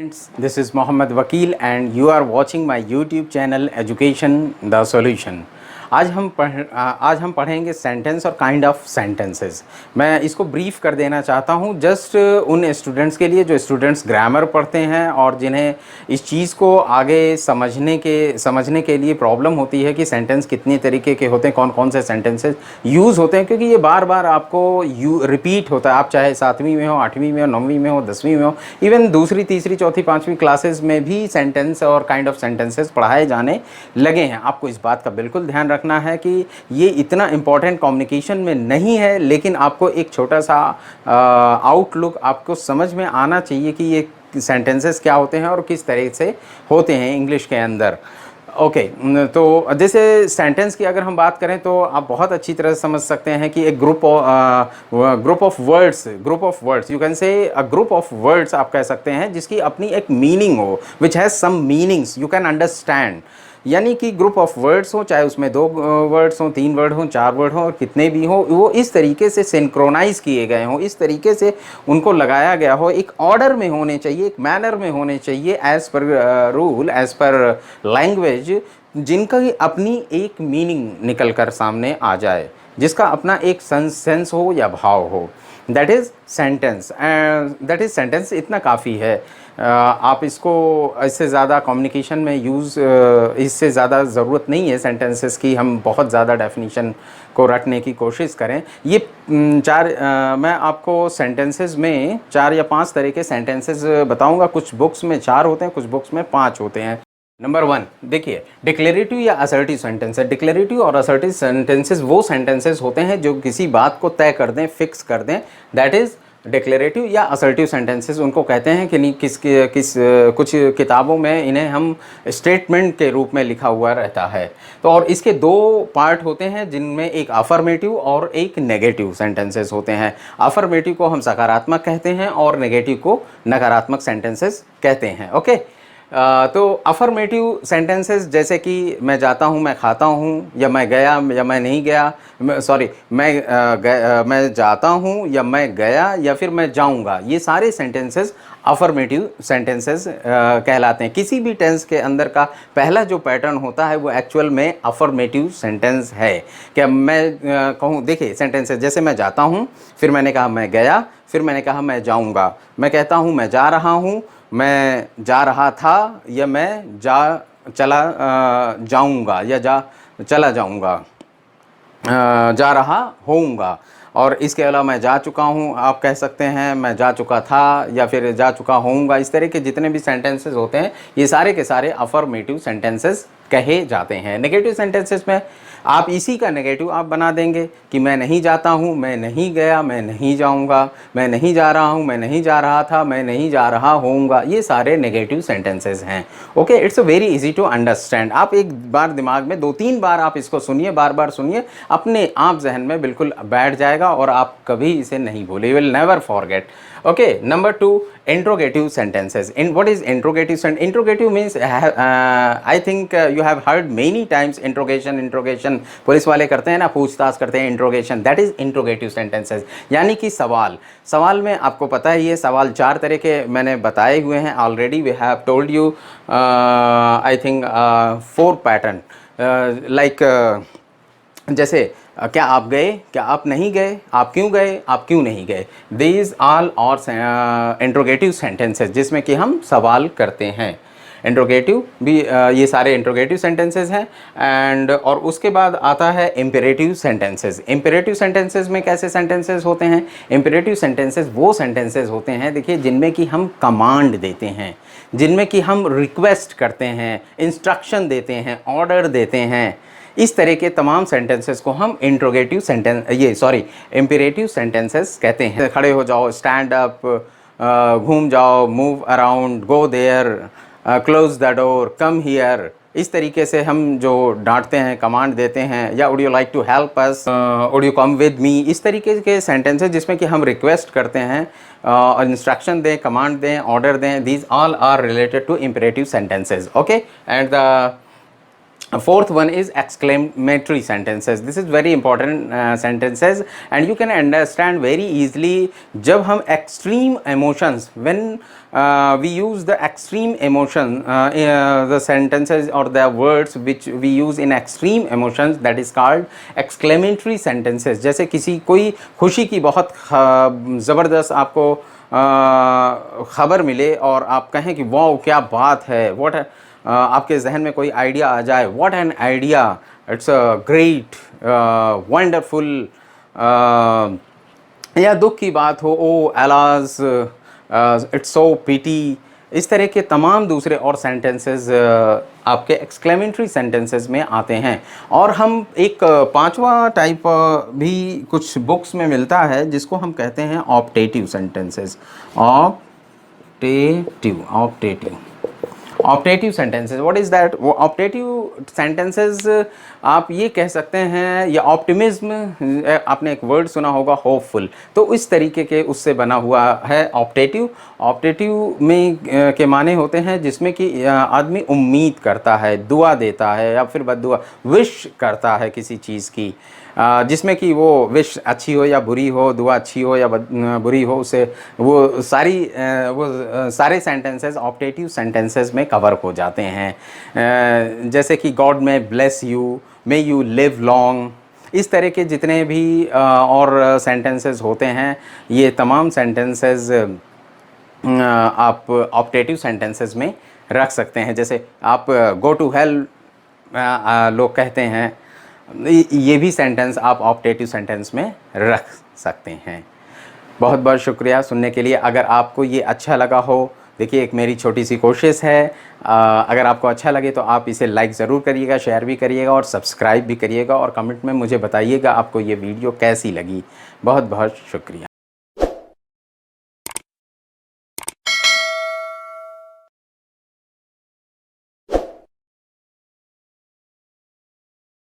Friends, this is Mohammed Wakil and you are watching my YouTube channel Education the Solution। आज हम पढ़ेंगे sentence और kind of sentences. मैं इसको brief कर देना चाहता हूँ जस्ट उन स्टूडेंट्स के लिए जो स्टूडेंट्स ग्रामर पढ़ते हैं और जिन्हें इस चीज़ को आगे समझने के लिए प्रॉब्लम होती है कि सेंटेंस कितने तरीके के होते हैं, कौन कौन से सेंटेंसेस यूज़ होते हैं, क्योंकि ये बार बार आपको रिपीट होता है। आप चाहे 7वीं में हो, 8वीं में हो, 9वीं में हो, 10वीं में हो, इवन दूसरी, तीसरी, चौथी, 5वीं क्लासेस में भी सेंटेंस और काइंड ऑफ सेंटेंसेस पढ़ाए जाने लगे हैं। आपको इस बात का बिल्कुल ध्यान रखना है कि ये इतना इम्पॉर्टेंट कम्युनिकेशन में नहीं है, लेकिन आपको एक छोटा सा आउटलुक आपको समझ में आना चाहिए कि ये सेंटेंसेस क्या होते हैं और किस तरह से होते हैं इंग्लिश के अंदर। ओके तो जैसे सेंटेंस की अगर हम बात करें तो आप बहुत अच्छी तरह से समझ सकते हैं कि एक group of words, you can say a group of words आप कह सकते हैं जिसकी अपनी एक मीनिंग हो, which has some meanings you can understand. यानी कि ग्रुप ऑफ वर्ड्स हो, चाहे उसमें 2 वर्ड्स हों, 3 वर्ड हों, 4 वर्ड हों और कितने भी हों, वो इस तरीके से सिंक्रोनाइज किए गए हों, इस तरीके से उनको लगाया गया हो, एक ऑर्डर में होने चाहिए, एक मैनर में होने चाहिए, as per rule, as per language, जिनका अपनी एक मीनिंग निकल कर सामने आ जाए, जिसका अपना एक सेंस हो या भाव हो। दैट इज़ सेंटेंस इतना काफ़ी है। आप इसको इससे ज़्यादा कम्युनिकेशन में इससे ज़्यादा ज़रूरत नहीं है सेंटेंसेस की, हम बहुत ज़्यादा डेफिनेशन को रटने की कोशिश करें। ये मैं आपको सेंटेंसेस में 4 या 5 तरह के सेंटेंसेस बताऊंगा। कुछ बुक्स में 4 होते हैं, कुछ बुक्स में 5 होते हैं। नंबर 1 देखिए, डिक्लेरेटिव या असर्टिव सेंटेंस है। डिक्लेरेटिव और असर्टिव सेंटेंसेस वो सेंटेंसेस होते हैं जो किसी बात को तय कर दें, फिक्स कर दें। दैट इज़ डिक्लेरेटिव या असर्टिव सेंटेंसेस उनको कहते हैं कि नहीं, कुछ किताबों में इन्हें हम स्टेटमेंट के रूप में लिखा हुआ रहता है। तो और इसके 2 पार्ट होते हैं जिनमें एक अफर्मेटिव और एक नेगेटिव सेंटेंसेस होते हैं। अफर्मेटिव को हम सकारात्मक कहते हैं और नेगेटिव को नकारात्मक सेंटेंसेस कहते हैं। ओके तो अफर्मेटिव सेंटेंसेस जैसे कि मैं जाता हूँ, मैं खाता हूँ, या मैं गया या मैं नहीं गया, मैं जाता हूँ या मैं गया या फिर मैं जाऊँगा, ये सारे सेंटेंसेस अफर्मेटिव सेंटेंसेस कहलाते हैं। किसी भी टेंस के अंदर का पहला जो पैटर्न होता है वो एक्चुअल में अफर्मेटिव सेंटेंस है। क्या मैं कहूँ, देखिए सेंटेंसेस जैसे मैं जाता हूँ, फिर मैंने कहा मैं गया, फिर मैंने कहा मैं जाऊँगा। मैं कहता हूँ मैं जा रहा हूँ, मैं जा रहा था, या मैं जाऊँगा या चला जाऊँगा, जा रहा होऊंगा। और इसके अलावा मैं जा चुका हूँ आप कह सकते हैं, मैं जा चुका था या फिर जा चुका होऊंगा। इस तरह के जितने भी सेंटेंसेस होते हैं ये सारे के सारे अफर्मेटिव सेंटेंसेस कहे जाते हैं। नेगेटिव सेंटेंसेस में आप इसी का नेगेटिव आप बना देंगे कि मैं नहीं जाता हूँ, मैं नहीं गया, मैं नहीं जाऊँगा, मैं नहीं जा रहा हूँ, मैं नहीं जा रहा था, मैं नहीं जा रहा होऊंगा। ये सारे नेगेटिव सेंटेंसेस हैं। Okay, it's a very easy to understand. आप एक बार दिमाग में 2-3 बार आप इसको सुनिए, बार बार सुनिए, अपने आप जहन में बिल्कुल बैठ जाएगा और आप कभी इसे नहीं भूले, you will never forget. Okay, number 2, interrogative sentences. What is interrogative sentence? Interrogative means I think you have heard many times interrogation. Police वाले करते हैं ना, पूछताछ करते हैं, interrogation. That is interrogative sentences. यानी कि सवाल में आपको पता है ये सवाल 4 तरह के मैंने बताए हुए हैं already. We have told you I think 4 pattern like जैसे क्या आप गए, क्या आप नहीं गए, आप क्यों गए, आप क्यों नहीं गए। दीज ऑल और इंट्रोगेटिव सेंटेंसेस जिसमें कि हम सवाल करते हैं। इंट्रोगेटिव भी ये सारे इंट्रोगेटिव सेंटेंसेस हैं। एंड और उसके बाद आता है इम्पेरेटिव सेंटेंसेस। इम्पेरेटिव सेंटेंसेस में कैसे सेंटेंसेस होते हैं? इम्पेरेटिव सेंटेंसेस वो सेंटेंसेस होते हैं, देखिए, जिनमें कि हम कमांड देते हैं, जिनमें कि हम रिक्वेस्ट करते हैं, इंस्ट्रक्शन देते हैं, ऑर्डर देते हैं। इस तरह के तमाम सेंटेंसेस को हम इंट्रोगेटिव इम्पेरेटिव सेंटेंसेस कहते हैं। खड़े हो जाओ, स्टैंड अप, घूम जाओ, move around, go there, close the door, come here. इस तरीके से हम जो डांटते हैं, कमांड देते हैं, या would you like to help us, would you come with me, इस तरीके के सेंटेंसेस जिसमें कि हम रिक्वेस्ट करते हैं, इंस्ट्रक्शन दें, कमांड दें, ऑर्डर दें। These all are related to imperative sentences. Okay, and the Fourth one is exclamatory sentences. This is very important sentences, and you can understand very easily जब हम extreme emotions, when we use the extreme emotion, the sentences or the words which we use in extreme emotions, that is called exclamatory sentences. जैसे किसी कोई खुशी की बहुत ज़बरदस्त आपको ख़बर मिले और आप कहें कि वाह क्या बात है, व्हाट, आपके जहन में कोई आइडिया आ जाए, what an idea, it's a great, wonderful, या दुख की बात हो, ओ एलाज, इट्स सो पिटी, इस तरह के तमाम दूसरे और सेंटेंसेस आपके एक्सक्लेमेटरी सेंटेंसेस में आते हैं। और हम एक पांचवा टाइप भी कुछ बुक्स में मिलता है जिसको हम कहते हैं optative sentences. Optative sentences, what is that? वो ऑप्टेटिव सेंटेंसेस आप ये कह सकते हैं, या ऑप्टिमिज्म, आपने एक वर्ड सुना होगा होपफुल, तो इस तरीके के उससे बना हुआ है ऑप्टेटिव। ऑप्टेटिव में के माने होते हैं जिसमें कि आदमी उम्मीद करता है, दुआ देता है या फिर बद्दुआ, विश करता है किसी चीज़ की, जिसमें कि वो विश अच्छी हो या बुरी हो, दुआ अच्छी हो या बुरी हो, उसे वो सारे सेंटेंसेस ऑप्टेटिव सेंटेंसेस में कवर हो जाते हैं। जैसे कि गॉड में bless you, may you live long, इस तरह के जितने भी और सेंटेंसेस होते हैं, ये तमाम सेंटेंसेस आप ऑप्टेटिव सेंटेंसेस में रख सकते हैं। जैसे आप गो टू हेल लोग कहते हैं, ये भी सेंटेंस आप ऑप्टेटिव सेंटेंस में रख सकते हैं। बहुत बहुत शुक्रिया सुनने के लिए। अगर आपको ये अच्छा लगा हो, देखिए एक मेरी छोटी सी कोशिश है, अगर आपको अच्छा लगे तो आप इसे लाइक ज़रूर करिएगा, शेयर भी करिएगा और सब्सक्राइब भी करिएगा, और कमेंट में मुझे बताइएगा आपको ये वीडियो कैसी लगी। बहुत बहुत शुक्रिया।